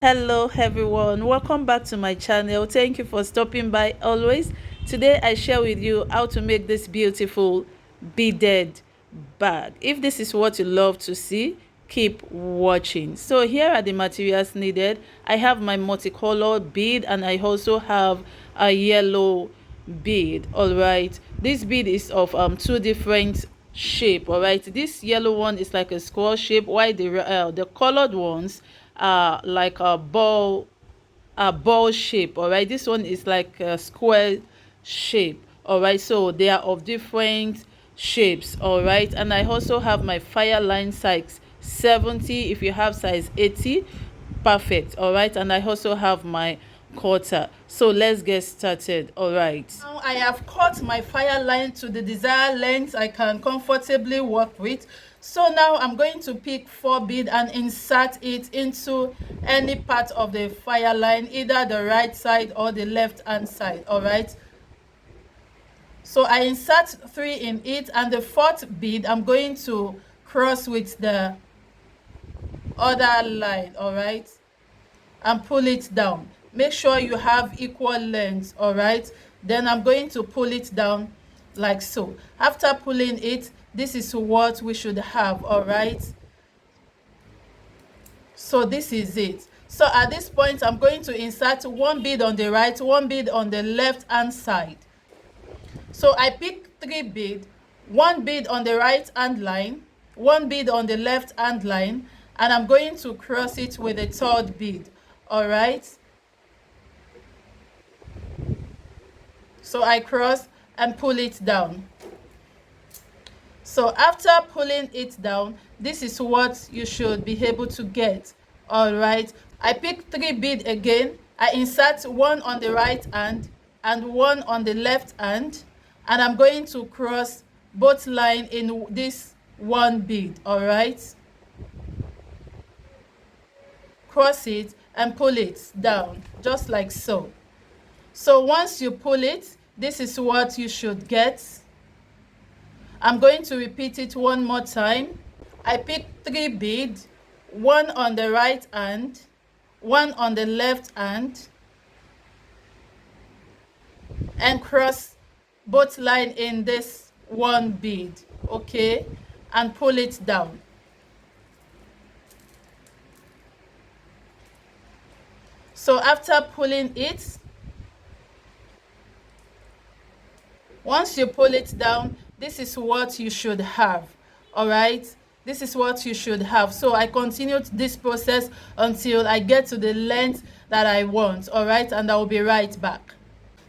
Hello everyone, welcome back to my channel. Thank you for stopping by always. Today I share with you how to make this beautiful beaded bag. If this is what you love to see, keep watching. So here are the materials needed. I have my multicolored bead and I also have a yellow bead. All right, this bead is of two different shape. All right, this yellow one is like a square shape, while the colored ones are like a ball shape. All right, this one is like a square shape. All right, so they are of different shapes. All right, and I also have my Fireline size 70. If you have size 80, perfect. All right, and I also have my quarter. So let's get started. All right, now I have cut my Fireline to the desired length I can comfortably work with. So now I'm going to pick 4 bead and insert it into any part of the Fireline, either the right side or the left hand side. All right, so I insert 3 in it, and the 4th bead I'm going to cross with the other line. All right, and pull it down. Make sure you have equal length. All right, then I'm going to pull it down like so. After pulling it, this is what we should have. All right, so this is it. So at this point I'm going to insert 1 bead on the right, 1 bead on the left hand side. So I pick 3 bead, 1 bead on the right hand line, 1 bead on the left hand line, and I'm going to cross it with a 3rd bead. All right, so I cross and pull it down. So after pulling it down, this is what you should be able to get. All right, I pick 3 bead again. I insert 1 on the right hand and 1 on the left hand, and I'm going to cross both line in this 1 bead. All right, cross it and pull it down just like so. So once you pull it, this is what you should get. I'm going to repeat it one more time. I pick 3 bead, 1 on the right hand, 1 on the left hand, and cross both line in this 1 bead. Okay, and pull it down. So after pulling it, once you pull it down, this is what you should have. All right, this is what you should have. So I continued this process until I get to the length that I want. All right, and I will be right back.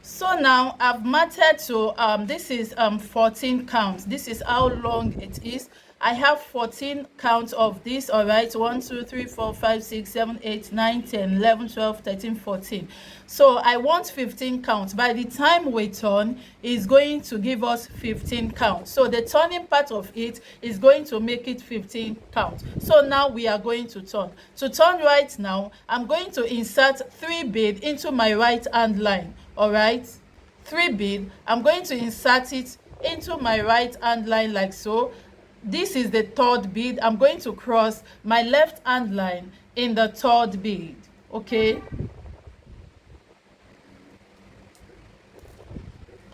So now I've marked to this is 14 counts. This is how long it is. I have 14 counts of this. All right, 1 2 3 4 5 6 7 8 9 10 11 12 13 14. So I want 15 counts. By the time we turn, is going to give us 15 counts. So the turning part of it is going to make it 15 counts. So now we are going to turn. To turn right now, I'm going to insert 3 bead into my right hand line. All right, 3 bead, I'm going to insert it into my right hand line like so. This is the 3rd bead. I'm going to cross my left hand line in the 3rd bead. Okay,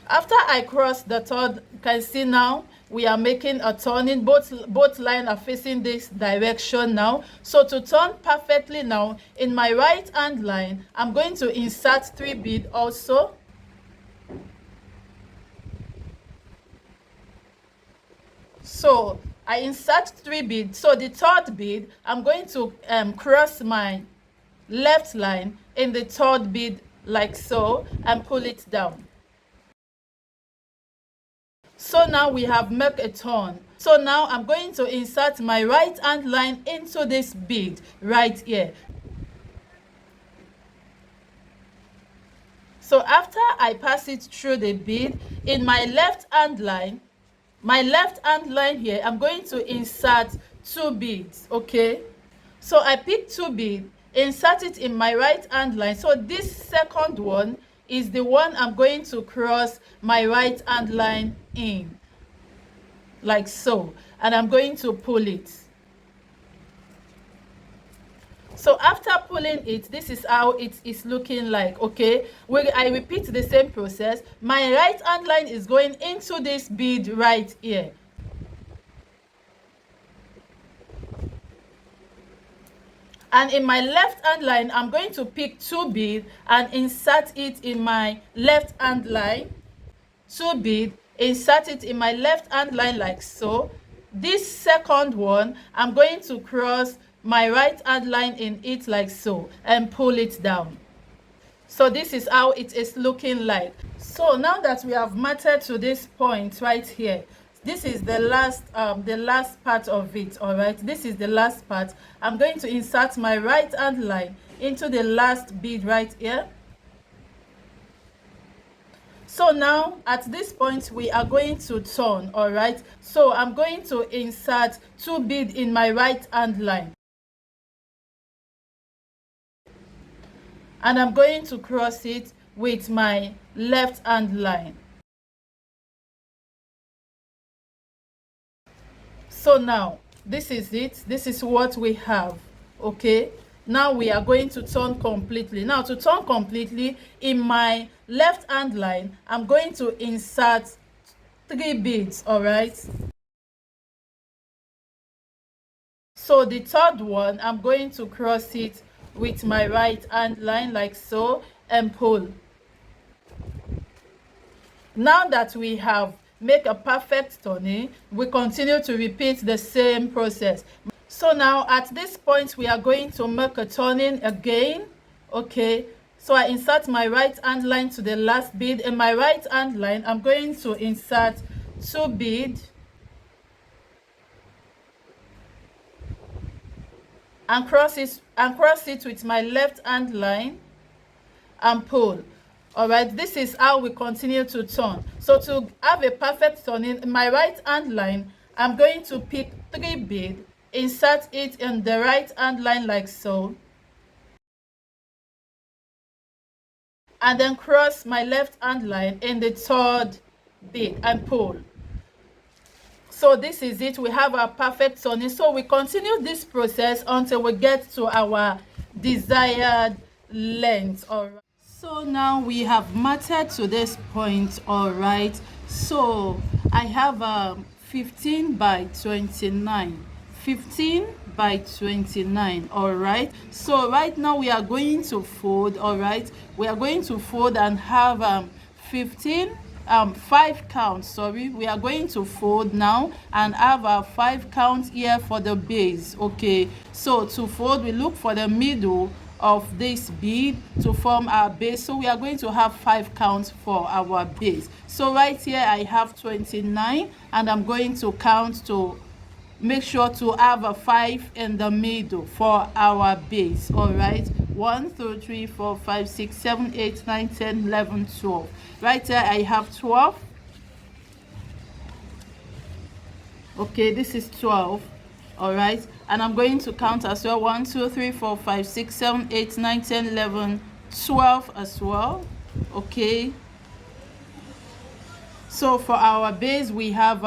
after I cross the 3rd, you can see now we are making a turning. Both lines are facing this direction now. So to turn perfectly now, in my right hand line, I'm going to insert 3 bead also. So I insert 3 bead. So the 3rd bead, I'm going to cross my left line in the 3rd bead like so and pull it down. So now we have made a turn. So now I'm going to insert my right hand line into this bead right here. So after I pass it through the bead, in my left hand line here, I'm going to insert 2 beads. Okay, so I pick 2 beads, insert it in my right hand line. So this second one is the one I'm going to cross my right hand line in like so, and I'm going to pull it. So after pulling it, this is how it is looking like. Okay, I repeat the same process. My right hand line is going into this bead right here, and in my left hand line I'm going to pick 2 beads and insert it in my left hand line. 2 bead, insert it in my left hand line like so. This second one, I'm going to cross my right hand line in it like so and pull it down. So this is how it is looking like. So now that we have matted to this point right here, this is the last part of it. All right, this is the last part. I'm going to insert my right hand line into the last bead right here. So now at this point we are going to turn. All right, so I'm going to insert 2 beads in my right hand line, and I'm going to cross it with my left hand line. So now this is it. This is what we have. Okay, now we are going to turn completely. Now to turn completely, in my left hand line I'm going to insert 3 beads. All right, so the third one I'm going to cross it with my right hand line like so and pull. Now that we have make a perfect turning, we continue to repeat the same process. So now at this point we are going to make a turning again. Okay, so I insert my right hand line to the last bead. In my right hand line I'm going to insert 2 beads and cross it with my left hand line and pull. All right, this is how we continue to turn. So to have a perfect turning, in my right hand line I'm going to pick 3 beads, insert it in the right hand line like so, and then cross my left hand line in the third bead and pull. So this is it. We have our perfect turning. So we continue this process until we get to our desired length. All right, so now we have matted to this point. All right, so I have 15 by 29, 15 by 29. All right, so right now we are going to fold. All right, we are going to fold and have 15 5 counts. Sorry, we are going to fold now and have our 5 counts here for the base. Okay, so to fold we look for the middle of this bead to form our base. So we are going to have 5 counts for our base. So right here I have 29 and I'm going to count to make sure to have a 5 in the middle for our base. All right, 1 2 3 4 5 6 7 8 9 10 11 12. Right here I have 12. Okay, this is 12. All right, and I'm going to count as well. 1 2 3 4 5 6 7 8 9 10 11 12 as well. Okay, so for our base we have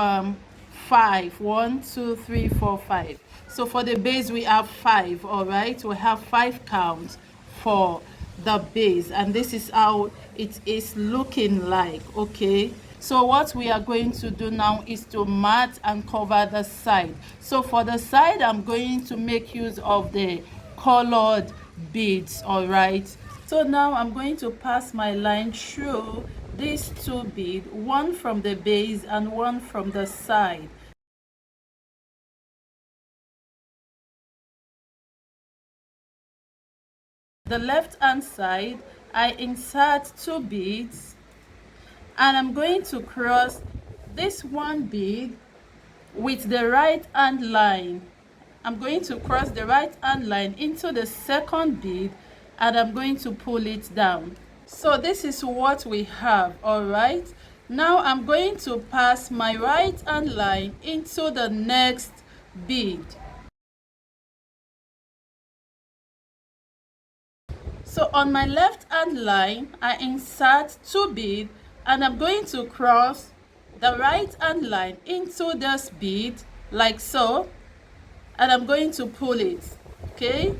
5. 1 2 3 4 5. So for the base we have 5. All right, we have 5 counts for the base, and this is how it is looking like. Okay, so what we are going to do now is to mat and cover the side. So for the side I'm going to make use of the colored beads. All right, so now I'm going to pass my line through these 2 beads, one from the base and one from the side. The left hand side I insert 2 beads and I'm going to cross this 1 bead with the right hand line. I'm going to cross the right hand line into the second bead and I'm going to pull it down. So this is what we have. All right, now I'm going to pass my right hand line into the next bead. So on my left hand line I insert 2 beads and I'm going to cross the right hand line into this bead like so, and I'm going to pull it. Okay,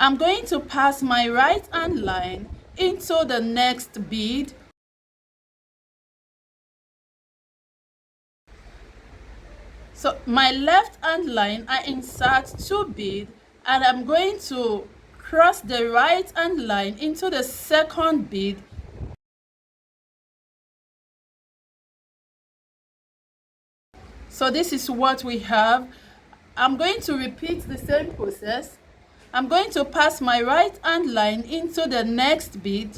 I'm going to pass my right hand line into the next bead. So my left hand line, I insert 2 beads, and I'm going to cross the right hand line into the second bead. So this is what we have. I'm going to repeat the same process. I'm going to pass my right hand line into the next bead.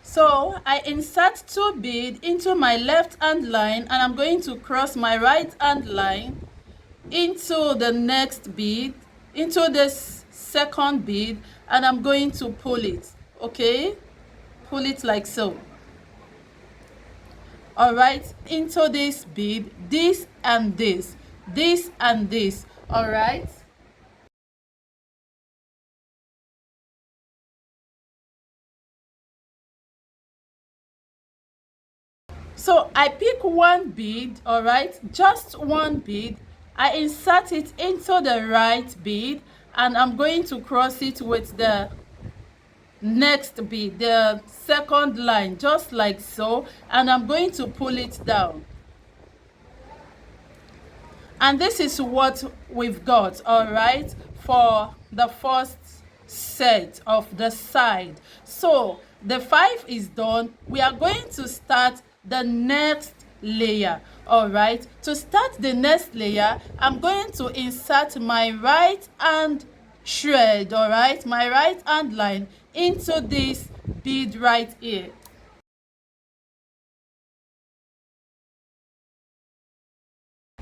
So I insert 2 beads into my left hand line, and I'm going to cross my right hand line into the next bead, into this second bead, and I'm going to pull it. Okay, pull it like so. All right, into this bead, this and this and this. All right. So I pick one bead, all right, just one bead. I insert it into the right bead, and I'm going to cross it with the next bead, the second line, just like so, and I'm going to pull it down. And this is what we've got, all right, for the first set of the side. So the 5 is done. We are going to start the next layer. All right, to start the next layer, I'm going to insert my right hand thread, all right, my right hand line into this bead right here.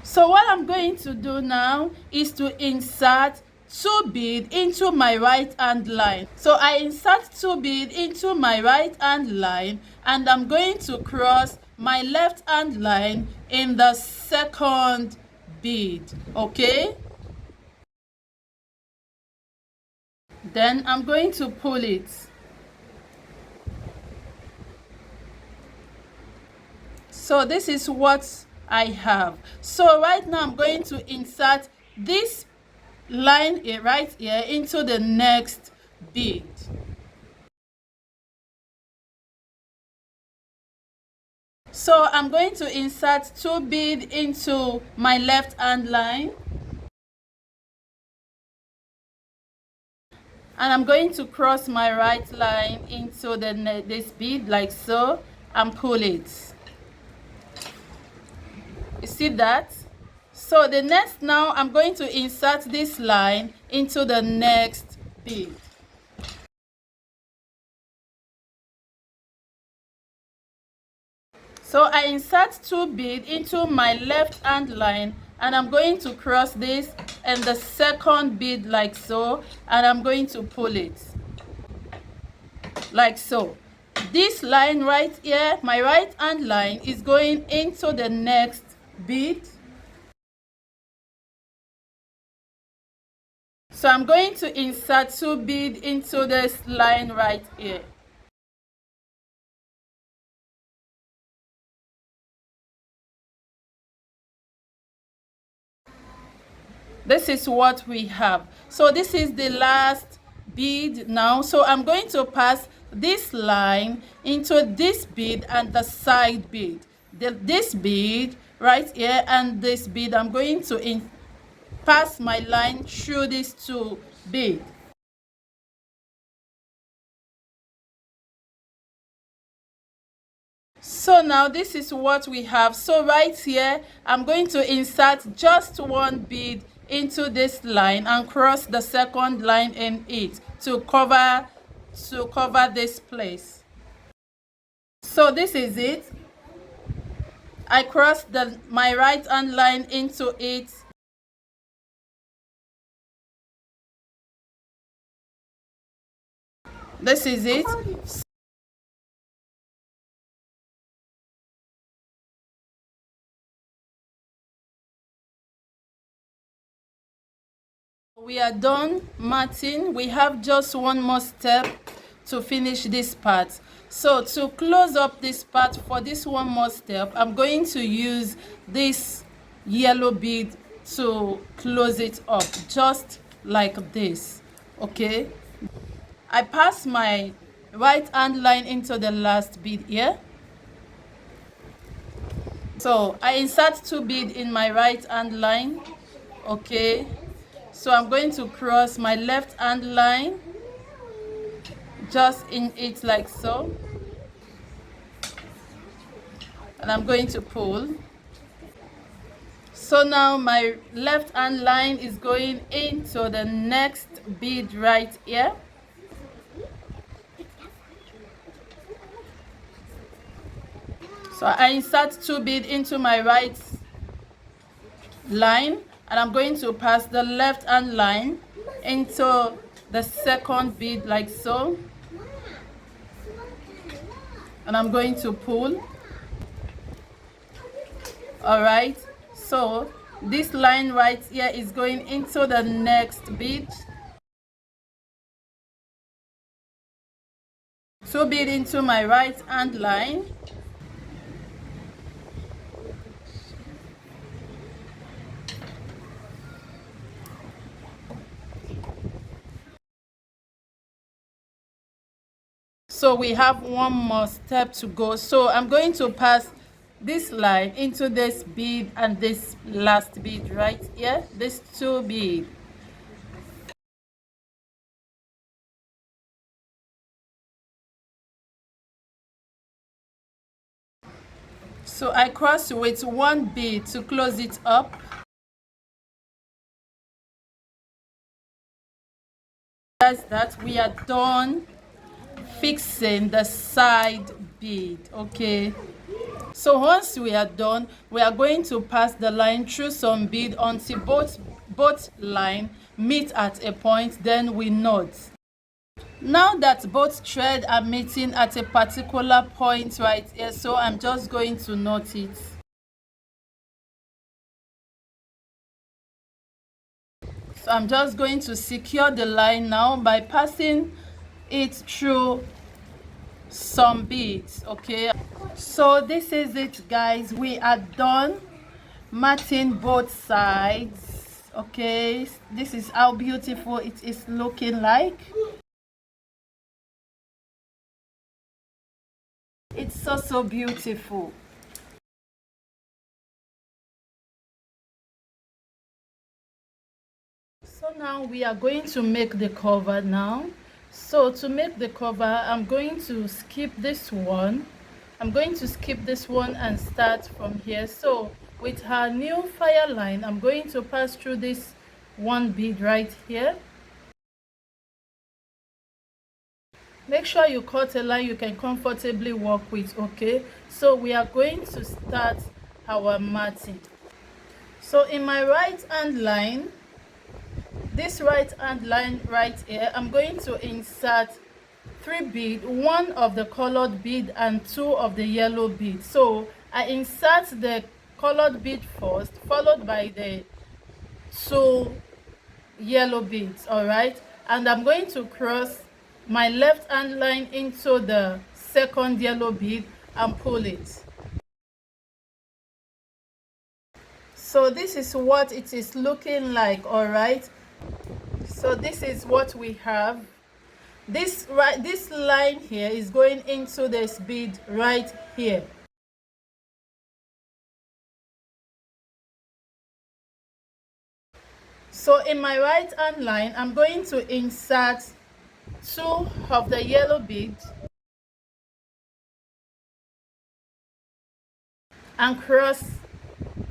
So what I'm going to do now is to insert 2 beads into my right hand line. So I insert 2 beads into my right hand line, and I'm going to cross my left hand line in the second bead. Okay, then I'm going to pull it. So this is what I have. So right now I'm going to insert this line here, right here, into the next bead. So I'm going to insert 2 beads into my left hand line, and I'm going to cross my right line into this bead like so, and pull it. You see that? So the next, now I'm going to insert this line into the next bead. So I insert 2 beads into my left hand line, and I'm going to cross this and the second bead like so, and I'm going to pull it like so. This line right here, my right hand line, is going into the next bead. So I'm going to insert 2 beads into this line right here. This is what we have. So this is the last bead now. So I'm going to pass this line into this bead and the side bead. This bead right here and this bead, I'm going to pass my line through these 2 beads. So now this is what we have. So right here, I'm going to insert just 1 bead into this line and cross the second line in it to cover this place. So this is it. I cross my right hand line into it. This is it. We are done matting. We have just one more step to finish this part. So to close up this part, for this one more step, I'm going to use this yellow bead to close it up, just like this. Okay, I pass my right hand line into the last bead here. So I insert 2 beads in my right hand line. Okay, so I'm going to cross my left hand line just in it like so, and I'm going to pull. So now my left hand line is going into the next bead right here. So I insert 2 beads into my right line, and I'm going to pass the left hand line into the second bead like so, and I'm going to pull. All right, so this line right here is going into the next bead. 2 beads into my right hand line. So we have one more step to go. So I'm going to pass this line into this bead and this last bead right here, this 2 bead. So I cross with 1 bead to close it up. That's that. We are done fixing the side bead. Okay, so once we are done, we are going to pass the line through some bead until both line meet at a point, then we knot. Now that both thread are meeting at a particular point right here, so I'm just going to knot it. So I'm just going to secure the line now by passing it through some beads. Okay, so this is it, guys. We are done matting both sides. Okay, this is how beautiful it is looking like. It's so beautiful. So now we are going to make the cover now. So to make the cover, I'm going to skip this one. I'm going to skip this one and start from here. So with her new Fireline, I'm going to pass through this 1 bead right here. Make sure you cut a line you can comfortably work with. Okay, so we are going to start our matting. So in my right hand line, this right hand line right here, I'm going to insert 3 bead, 1 of the colored bead and 2 of the yellow bead. So I insert the colored bead first, followed by the 2 yellow beads. All right, and I'm going to cross my left hand line into the second yellow bead and pull it. So this is what it is looking like. All right, so this is what we have. This line here is going into this bead right here. So in my right hand line, I'm going to insert 2 of the yellow bead and cross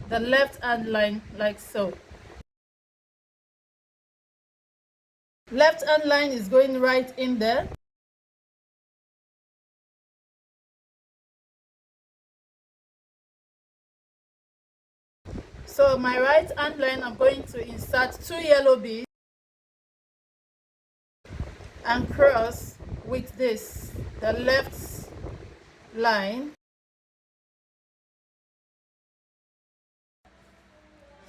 the left hand line like so. Left hand line is going right in there. So my right hand line, I'm going to insert 2 yellow beads and cross with this, the left line.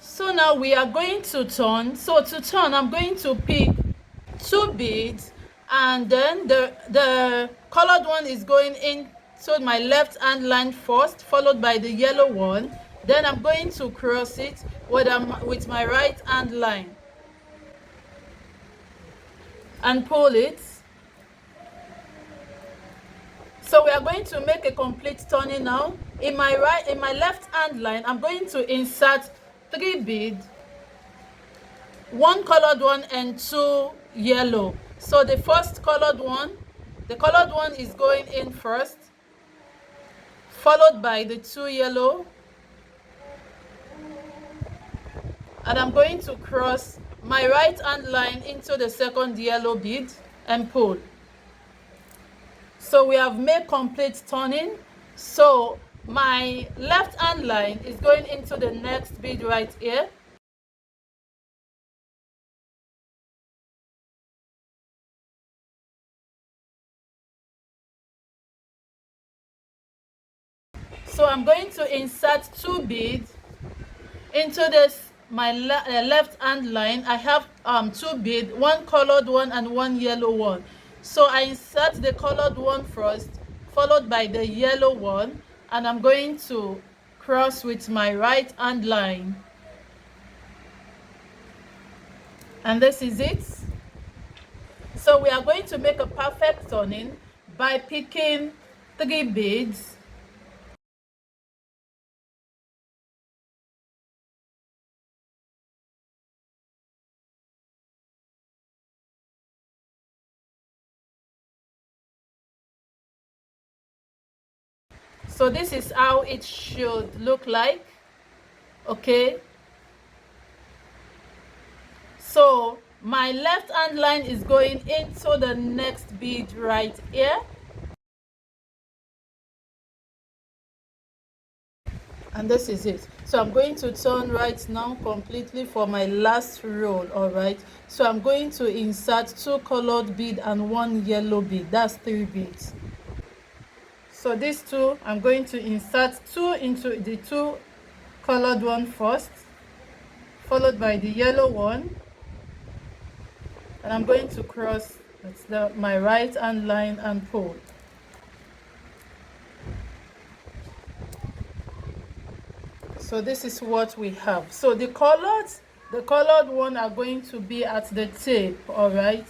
So now we are going to turn. So to turn, I'm going to pick 2 beads, and then the colored one is going in to my left hand line first, followed by the yellow one, Then I'm going to cross it with my right hand line and pull it. So we are going to make a complete turning now. In my left hand line, I'm going to insert 3 beads, 1 colored one and 2 yellow. So the first colored one, is going in first, followed by the 2 yellow, and I'm going to cross my right hand line into the second yellow bead and pull. So we have made complete turning. So my left hand line is going into the next bead right here. So I'm going to insert 2 beads into this my left hand line. I have 2 beads, 1 colored one and 1 yellow one. So I insert the colored one first, followed by the yellow one, and I'm going to cross with my right hand line, and this is it. So we are going to make a perfect turning by picking 3 beads. So this is how it should look like. Okay, so my left hand line is going into the next bead right here, and this is it. So I'm going to turn right now completely for my last row. All right, so I'm going to insert 2 colored bead and 1 yellow bead. That's 3 beads. So these 2, I'm going to insert 2 into the 2 colored one first, followed by the yellow one, and I'm going to cross my right hand line and pull. So this is what we have. So the colored one are going to be at the tip, all right,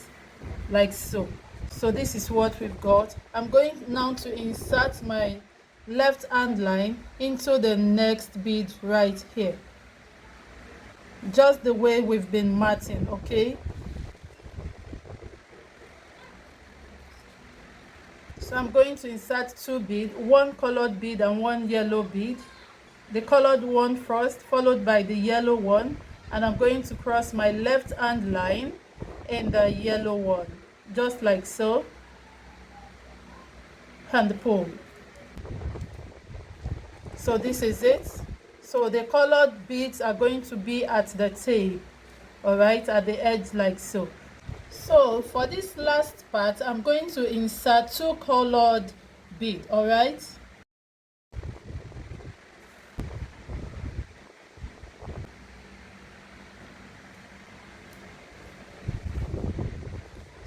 like so. So this is what we've got. I'm going now to insert my left hand line into the next bead right here, just the way we've been matching. Okay, so I'm going to insert 2 beads, 1 colored bead and 1 yellow bead. The colored one first, followed by the yellow one, and I'm going to cross my left hand line in the yellow one, just like so, and pull. So this is it. So the colored beads are going to be at the tape, all right, at the edge like so. So for this last part, I'm going to insert 2 colored beads, all right.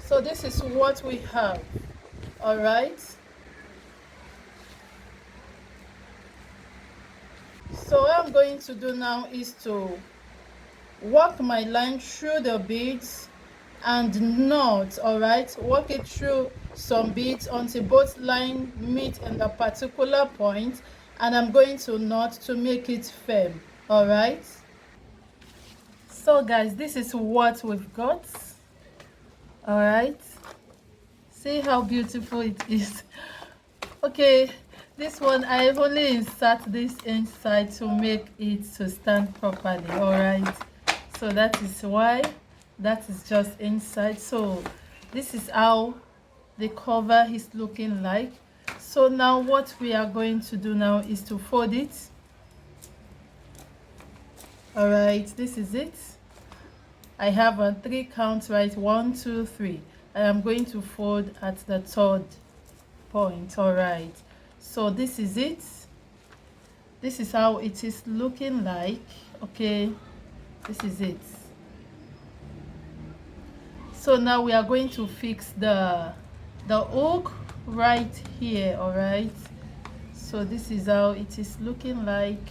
So this is what we have, all right. So what I'm going to do now is to work my line through the beads and knot, all right. Work it through some beads until both lines meet in the particular point, and I'm going to knot to make it firm, all right. So guys, this is what we've got, all right. See how beautiful it is. Okay, this one I only insert this inside to make it to stand properly, all right. So that is why that is just inside. So this is how the cover is looking like. So now what we are going to do now is to fold it, all right. This is it. I have a 3 counts, right? 1, 2, 3, and I'm going to fold at the 3rd point, all right. So this is it. This is how it is looking like. Okay, this is it. So now we are going to fix the hook right here, all right. So this is how it is looking like.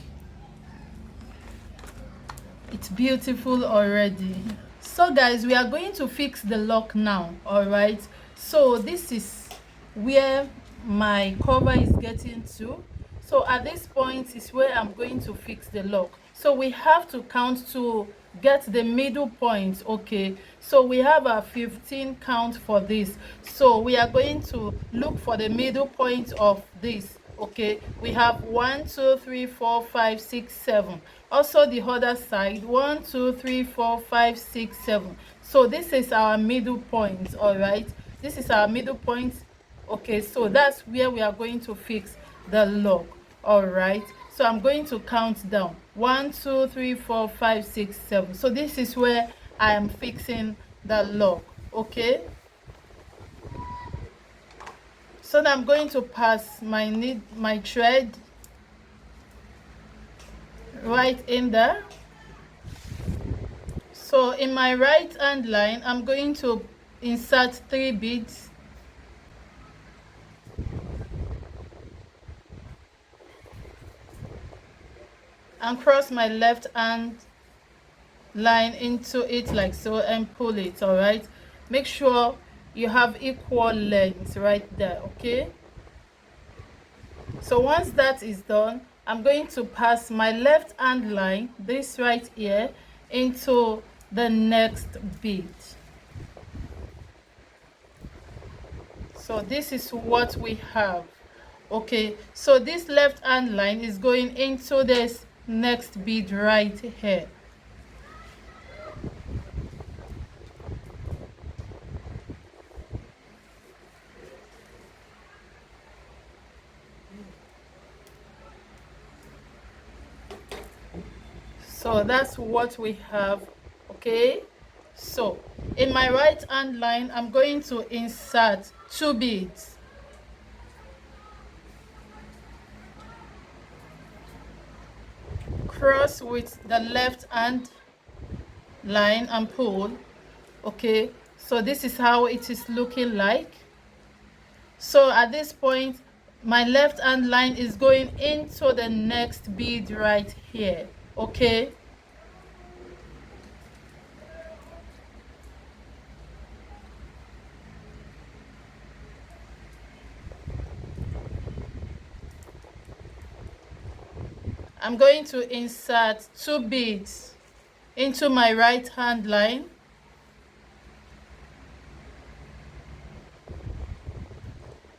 It's beautiful already. So guys, we are going to fix the lock now. All right, so this is where my cover is getting to. So at this point is where I'm going to fix the lock. So we have to count to get the middle point. Okay, so we have a 15 count for this. So we are going to look for the middle point of this. Okay, we have 1 2 3 4 5 6 7. Also the other side, 1 2 3 4 5 6 7. So this is our middle point. All right, this is our middle point. Okay, so that's where we are going to fix the lock. All right, so I'm going to count down 1 2 3 4 5 6 7. So this is where I am fixing the lock. Okay, so now I'm going to pass my thread right in there. So in my right hand line, I'm going to insert 3 beads and cross my left hand line into it like so and pull it. All right, make sure you have equal length right there. Okay, so once that is done, I'm going to pass my left hand line, this right here, into the next bead. So this is what we have. Okay, so this left hand line is going into this next bead right here. So that's what we have. Okay, so in my right hand line, I'm going to insert 2 beads. Cross with the left hand line and pull. Okay, so this is how it is looking like. So at this point, my left hand line is going into the next bead right here. Okay, I'm going to insert 2 beads into my right hand line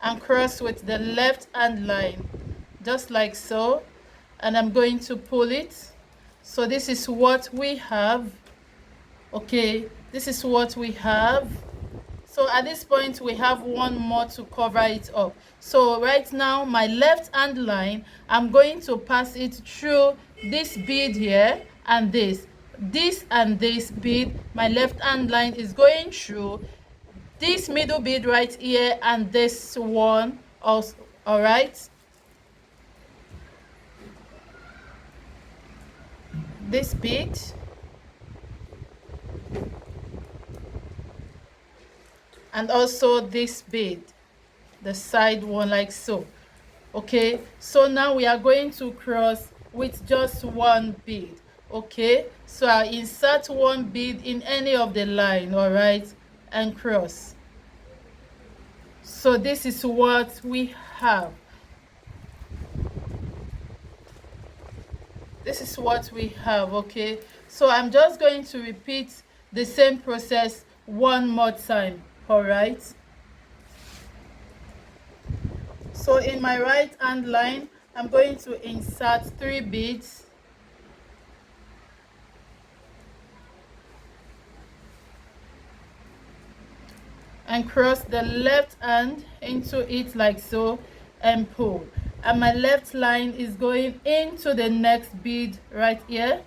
and cross with the left hand line just like so, and I'm going to pull it. So this is what we have. Okay, this is what we have. So at this point we have one more to cover it up. So right now my left hand line, I'm going to pass it through this bead here and this and this bead. My left hand line is going through this middle bead right here and this one also. All right, this bead and also this bead, the side one like so. Okay, so now we are going to cross with just 1 bead. Okay, so I insert 1 bead in any of the line. All right, and cross. So this is what we have. This is what we have. Okay, so I'm just going to repeat the same process one more time. All right, so in my right hand line, I'm going to insert 3 beads and cross the left hand into it like so and pull, and my left line is going into the next bead right here,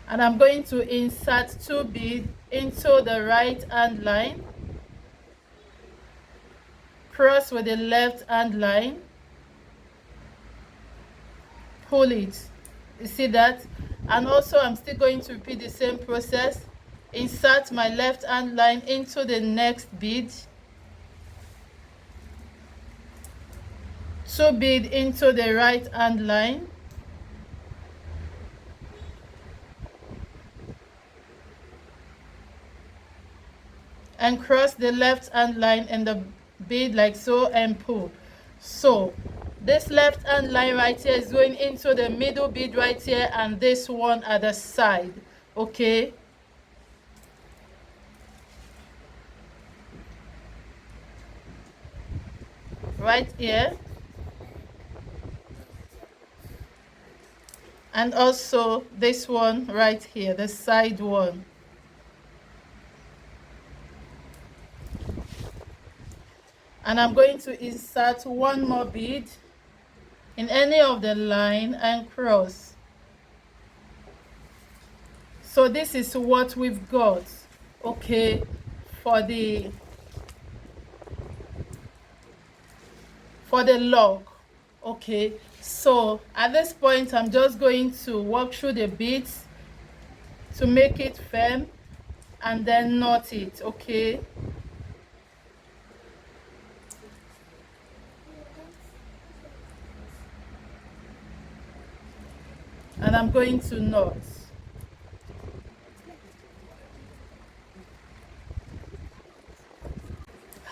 and I'm going to insert 2 beads into the right hand line, cross with the left hand line, pull it. You see that? And also I'm still going to repeat the same process. Insert my left hand line into the next bead, 2 bead into the right hand line, and cross the left hand line in the bead like so and pull. So this left hand line right here is going into the middle bead right here, and this one at the side. Okay, right here, and also this one right here, the side one. And I'm going to insert one more bead in any of the line and cross. So this is what we've got, okay, for the log. Okay, so at this point I'm just going to walk through the beads to make it firm and then knot it. Okay, and I'm going to knot.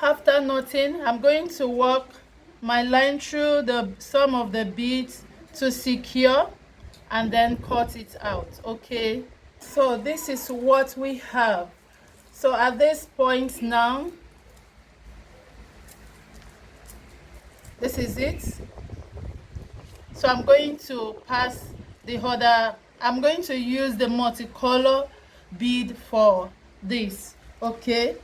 After knotting, I'm going to walk my line through some of the beads to secure and then cut it out. Okay, so this is what we have. So at this point now, this is it. So I'm going to pass the other, I'm going to use the multicolor bead for this. Okay,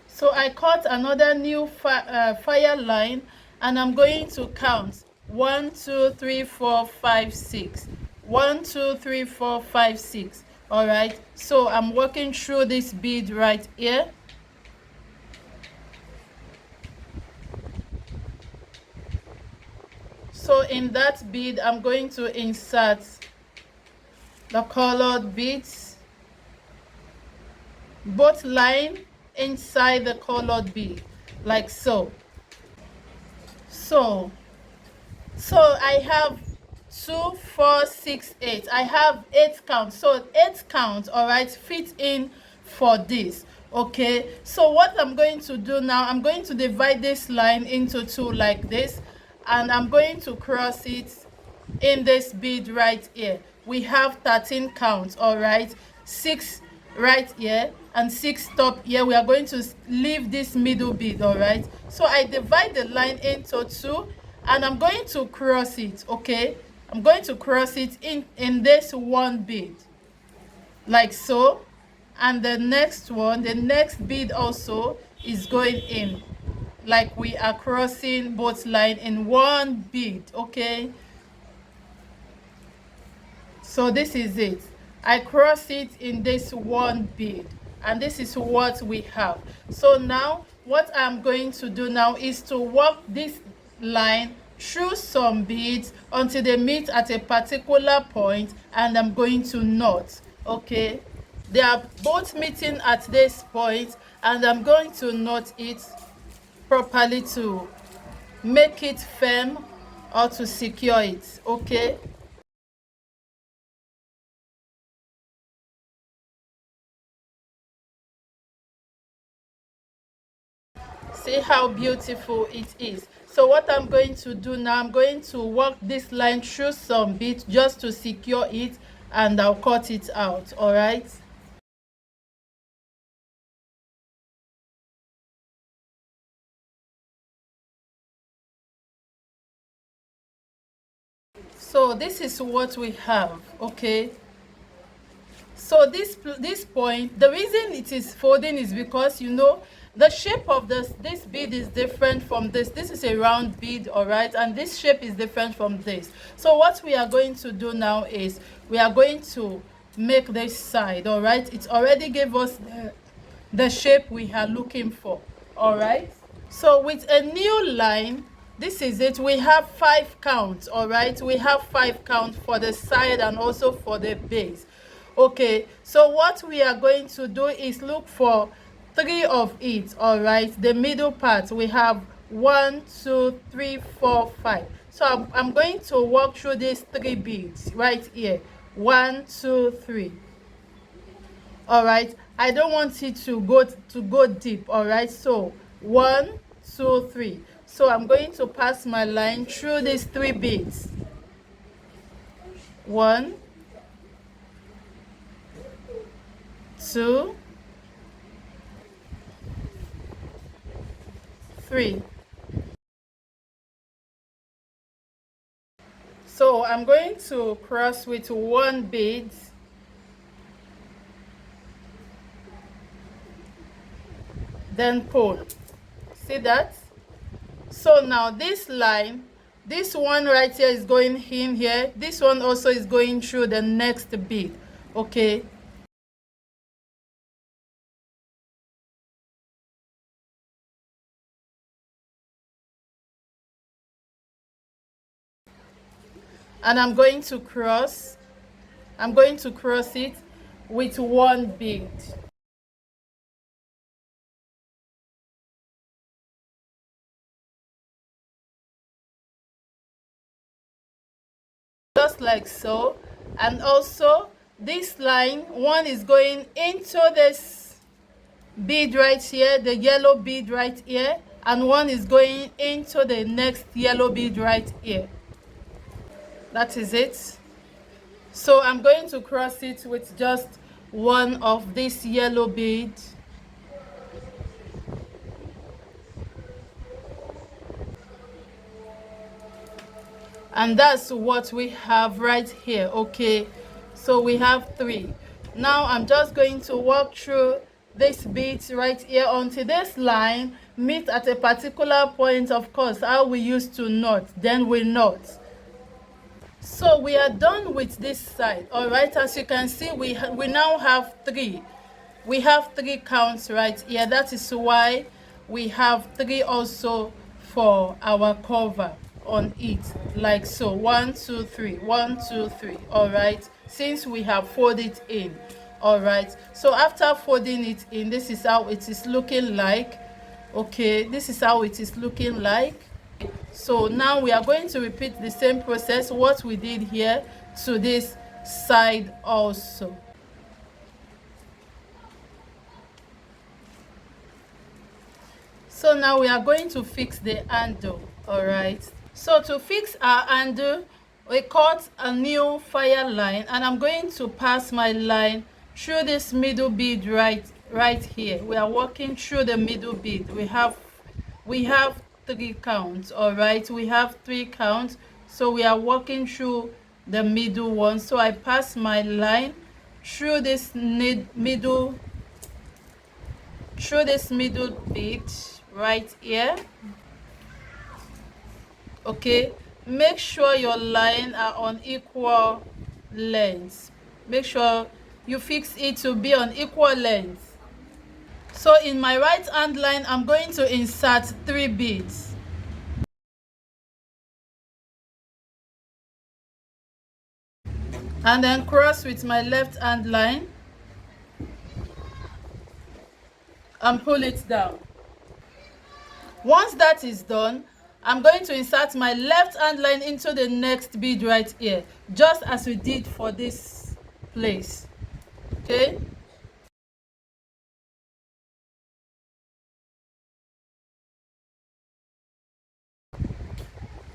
so I cut another new fire line, and I'm going to count 1 2 3 4 5 6, 1 2 3 4 5 6. All right, so I'm working through this bead right here. So in that bead I'm going to insert the colored beads, both line inside the colored bead like so. So I have 2 4 6 8. I have 8 counts, so 8 counts, all right, fit in for this. Okay, so what I'm going to do now, I'm going to divide this line into 2 like this, and I'm going to cross it in this bead right here. We have 13 counts, all right, 6 right here and 6 top here. We are going to leave this middle bead, all right. So I divide the line into 2 and I'm going to cross it. Okay, I'm going to cross it in this one bead like so, and the next one, the next bead also is going in, like we are crossing both line in one bead. Okay, so this is it. I cross it in this one bead, and this is what we have. So now what I'm going to do now is to work this line through some beads until they meet at a particular point, and I'm going to knot. Okay, they are both meeting at this point, and I'm going to knot it properly to make it firm or to secure it. Okay, see how beautiful it is. So what I'm going to do now, I'm going to work this line through some beads just to secure it, and I'll cut it out. All right, so this is what we have. Okay, so this point, the reason it is folding is because, you know, the shape of this bead is different from this is a round bead, all right, and this shape is different from this. So what we are going to do now is we are going to make this side. All right, it already gave us the shape we are looking for. All right, so with a new line, this is it. We have 5 counts. All right, we have 5 counts for the side and also for the base. Okay, so what we are going to do is look for 3 of it. All right, the middle part, we have 1 2 3 4 5. So I'm going to walk through these 3 beads right here. 1 2 3. All right, I don't want it to go deep. All right, so 1 2 3. So I'm going to pass my line through these 3 beads. 1 2 3. So I'm going to cross with 1 bead, then pull. See that? So now this line, this one right here is going in here, this one also is going through the next bead. Okay, and I'm going to cross it with 1 bead. Just like so. And also this line, one is going into this bead right here, the yellow bead right here, and one is going into the next yellow bead right here. That is it. So I'm going to cross it with just one of this yellow bead. And that's what we have right here. Okay, so we have 3. Now I'm just going to walk through this beads right here until this line meet at a particular point, of course, how we used to knot, then we knot. So we are done with this side. All right, as you can see, we now have 3. We have 3 counts right here. That is why we have 3 also for our cover on it, like so. 1 2 3, 1 2 3. All right, since we have folded in. All right, so after folding it in, this is how it is looking like. Okay, this is how it is looking like. So now we are going to repeat the same process what we did here to this side also. So now we are going to fix the handle. All right, so to fix our handle, we cut a new fire line, and I'm going to pass my line through this middle bead right here. We are working through the middle bead. We have 3 counts. All right, we have 3 counts, so we are working through the middle one. So I pass my line through this middle bead right here. Okay, make sure your line are on equal lengths. Make sure you fix it to be on equal length. So in my right hand line, I'm going to insert 3 beads. And then cross with my left hand line and pull it down. Once that is done, I'm going to insert my left hand line into the next bead right here, just as we did for this place. Okay.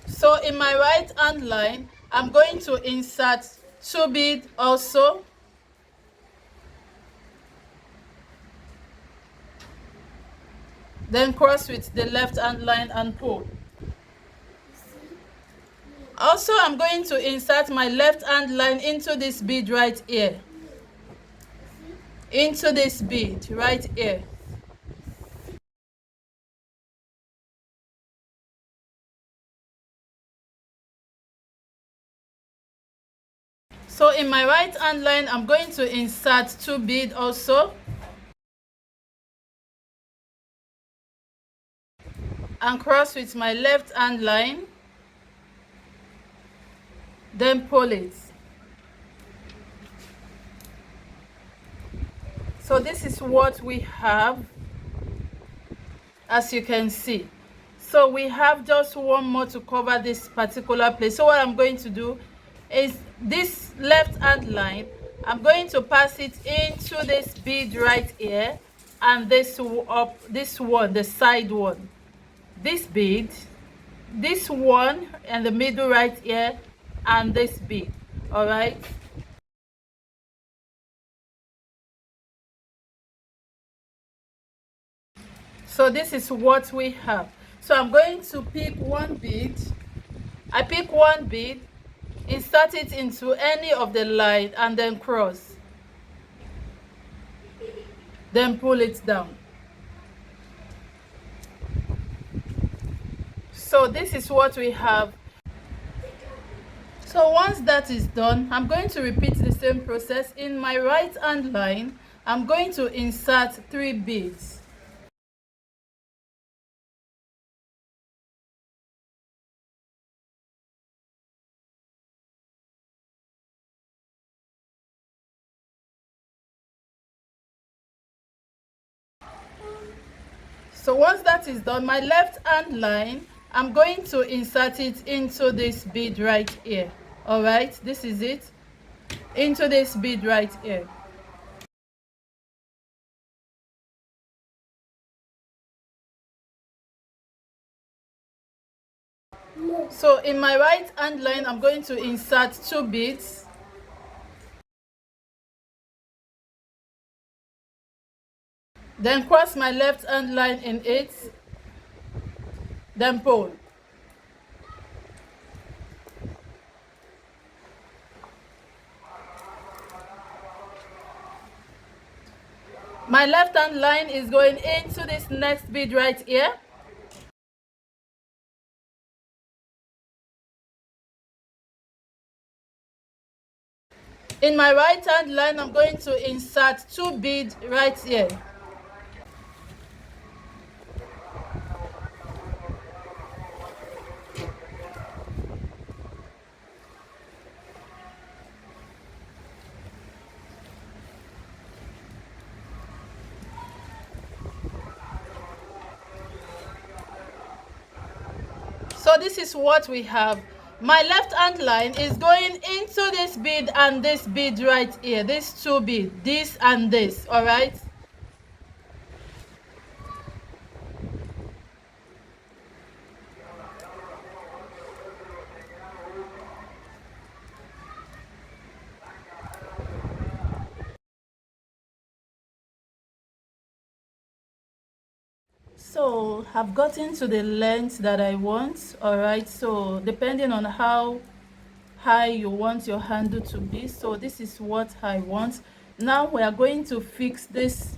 So in my right hand line, I'm going to insert 2 beads also. Then cross with the left hand line and pull. Also, I'm going to insert my left hand line into this bead right here. Into this bead right here. So in my right hand line, I'm going to insert 2 beads also. And cross with my left hand line. Then pull it. So this is what we have, as you can see. So we have just one more to cover this particular place. So what I'm going to do is this left hand line, I'm going to pass it into this bead right here, and this one, the side one, this bead, this one in the middle right here, and this bead. All right. So this is what we have. So I'm going to pick one bead. I pick one bead, insert it into any of the line, and then cross, then pull it down. So this is what we have. So once that is done, I'm going to repeat the same process. In my right hand line, I'm going to insert 3 beads. So once that is done, my left hand line, I'm going to insert it into this bead right here. All right, this is it, into this bead right here. So in my right hand line, I'm going to insert 2 beads. Then cross my left hand line in it, then pull. My left hand line is going into this next bead right here. In my right hand line, I'm going to insert 2 beads right here. So this is what we have. My left hand line is going into this bead and this bead right here, these 2 beads, this and this. All right. So I've gotten to the length that I want. All right, so depending on how high you want your handle to be, so this is what I want. Now we are going to fix this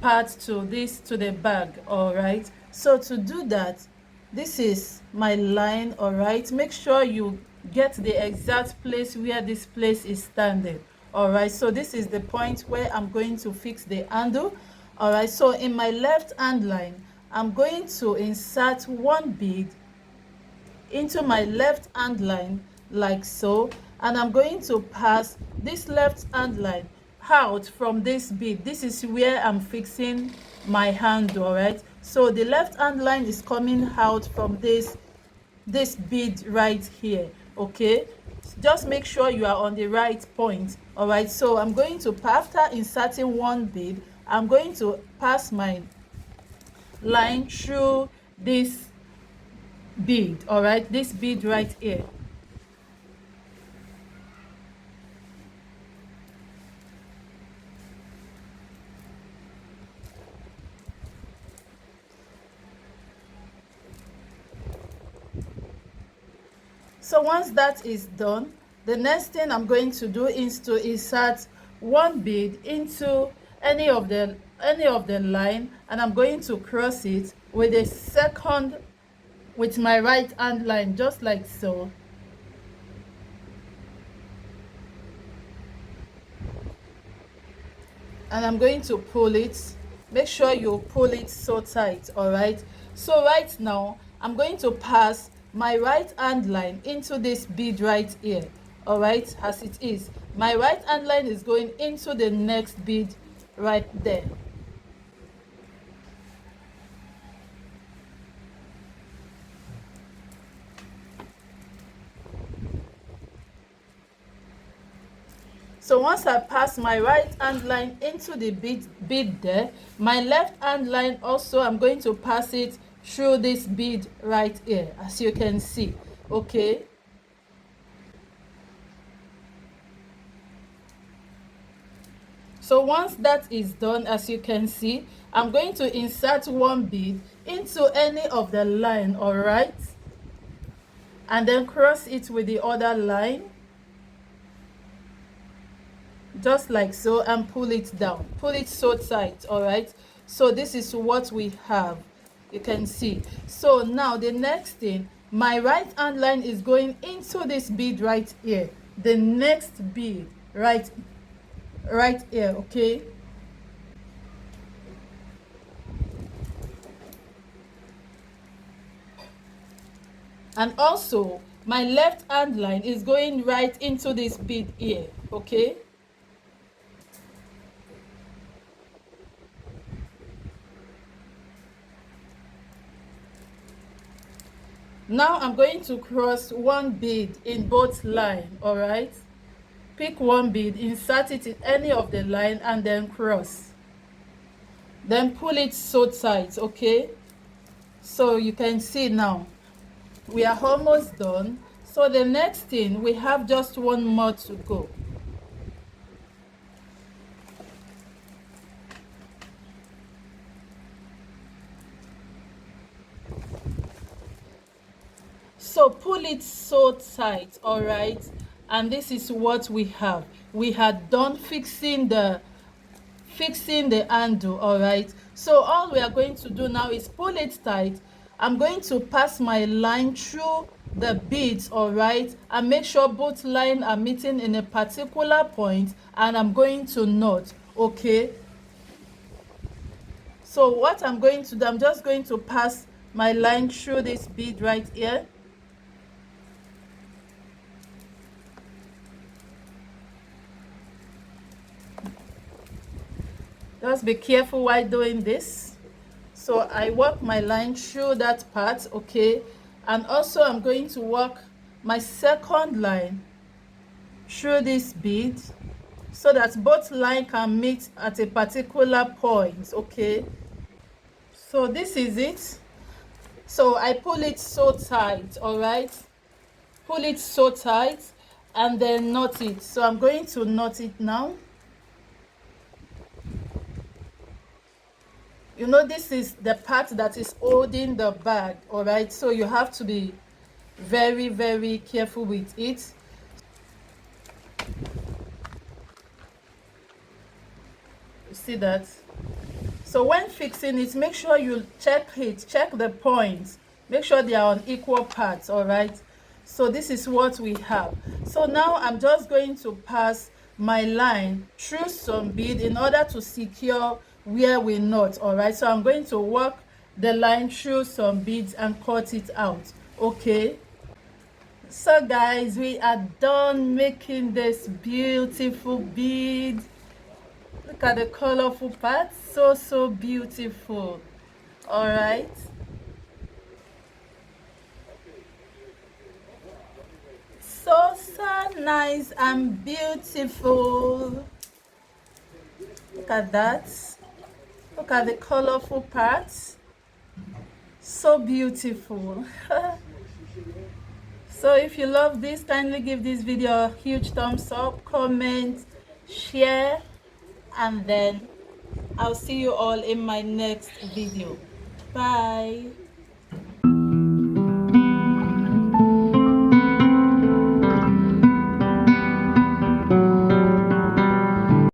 part to the bag. All right, so to do that, this is my line. All right, make sure you get the exact place where this place is standing. All right, so this is the point where I'm going to fix the handle. All right, so in my left hand line, I'm going to insert 1 bead into my left hand line like so, and I'm going to pass this left hand line out from this bead. This is where I'm fixing my handle. All right, so the left hand line is coming out from this bead right here. Okay, just make sure you are on the right point. All right, so I'm going to, after inserting 1 bead, I'm going to pass my line through this bead. All right, this bead right here. So once that is done, the next thing I'm going to do is to insert 1 bead into any of the line, and I'm going to cross it with a second with my right hand line, just like so. And I'm going to pull it. Make sure you pull it so tight. All right, so right now I'm going to pass my right hand line into this bead right here. All right, as it is, my right hand line is going into the next bead right there. So once I pass my right hand line into the bead there, my left hand line also, I'm going to pass it through this bead right here, as you can see. Okay. So once that is done, as you can see, I'm going to insert one bead into any of the line, all right, and then cross it with the other line, just like so, and pull it down. Pull it so tight, all right. So this is what we have, you can see. So now the next thing, my right hand line is going into this bead right here, the next bead right here, okay. And also my left hand line is going right into this bead here, okay. Now I'm going to cross one bead in both line, all right. Pick one bead, insert it in any of the line, and then cross, then pull it so tight, okay. So you can see now we are almost done. So the next thing, we have just one more to go. So pull it so tight, all right. And this is what we have. We had done fixing the handle, all right. So all we are going to do now is pull it tight. I'm going to pass my line through the beads, all right, and make sure both lines are meeting in a particular point, and I'm going to knot, okay. So what I'm going to do, I'm just going to pass my line through this bead right here. Just be careful while doing this. So I work my line through that part, okay, and also I'm going to work my second line through this bead so that both lines can meet at a particular point, okay. So this is it. So I pull it so tight, all right, pull it so tight, and then knot it. So I'm going to knot it now. You know, this is the part that is holding the bag, all right, so you have to be very, very careful with it. You see that? So when fixing it, make sure you check the points, make sure they are on equal parts, all right. So this is what we have. So now I'm just going to pass my line through some bead in order to secure where we knot, all right. So I'm going to work the line through some beads and cut it out, okay. So guys, we are done making this beautiful bead. Look at the colorful parts, so beautiful, all right. So nice and beautiful. Look at that. Look at the colorful parts, so beautiful. So if you love this, kindly give this video a huge thumbs up, comment, share, and then I'll see you all in my next video. Bye.